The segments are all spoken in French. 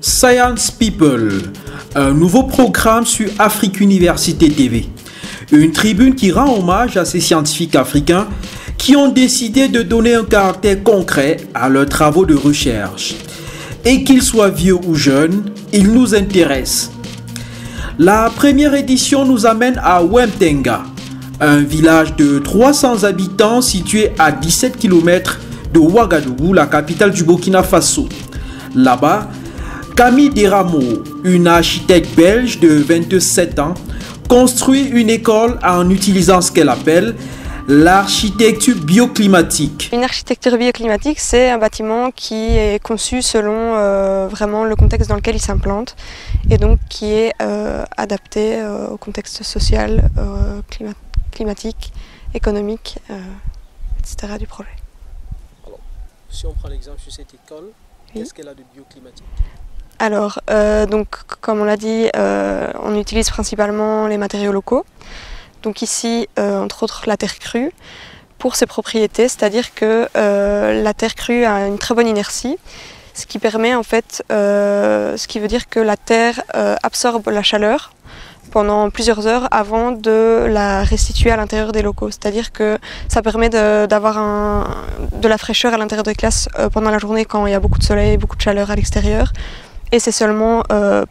Science People, un nouveau programme sur Afrique Université TV. Une tribune qui rend hommage à ces scientifiques africains qui ont décidé de donner un caractère concret à leurs travaux de recherche. Et qu'ils soient vieux ou jeunes, ils nous intéressent. La première édition nous amène à Wemtenga, un village de 300 habitants situé à 17 km de Ouagadougou, la capitale du Burkina Faso. Là-bas, Camille Desrameaux, une architecte belge de 27 ans, construit une école en utilisant ce qu'elle appelle l'architecture bioclimatique. Une architecture bioclimatique, c'est un bâtiment qui est conçu selon vraiment le contexte dans lequel il s'implante et donc qui est adapté au contexte social, climatique, économique, etc. du projet. Alors, si on prend l'exemple sur cette école, oui. Qu'est-ce qu'elle a de bioclimatique? Alors, donc, comme on l'a dit, on utilise principalement les matériaux locaux. Donc ici, entre autres, la terre crue pour ses propriétés, c'est-à-dire que la terre crue a une très bonne inertie, ce qui permet en fait, ce qui veut dire que la terre absorbe la chaleur pendant plusieurs heures avant de la restituer à l'intérieur des locaux. C'est-à-dire que ça permet d'avoir de la fraîcheur à l'intérieur des classes pendant la journée quand il y a beaucoup de soleil et beaucoup de chaleur à l'extérieur. Et c'est seulement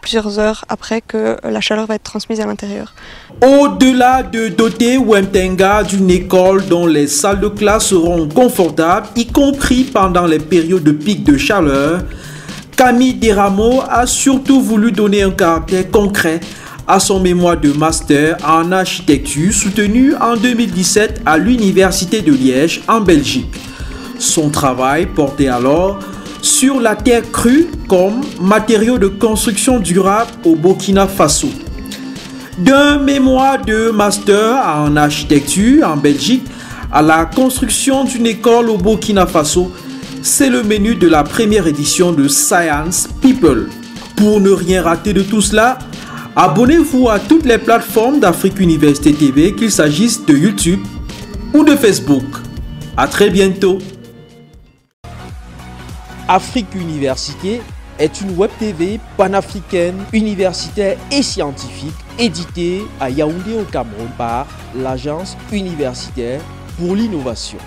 plusieurs heures après que la chaleur va être transmise à l'intérieur. Au-delà de doter Wemtenga d'une école dont les salles de classe seront confortables, y compris pendant les périodes de pic de chaleur, Camille Desrameaux a surtout voulu donner un caractère concret à son mémoire de master en architecture soutenu en 2017 à l'Université de Liège en Belgique. Son travail portait alors sur la terre crue comme matériau de construction durable au Burkina Faso. D'un mémoire de master en architecture en Belgique à la construction d'une école au Burkina Faso, c'est le menu de la première édition de Science People. Pour ne rien rater de tout cela, abonnez-vous à toutes les plateformes d'Afrique Université TV, qu'il s'agisse de YouTube ou de Facebook. À très bientôt. Afrique Université est une web TV panafricaine, universitaire et scientifique éditée à Yaoundé au Cameroun par l'Agence universitaire pour l'innovation.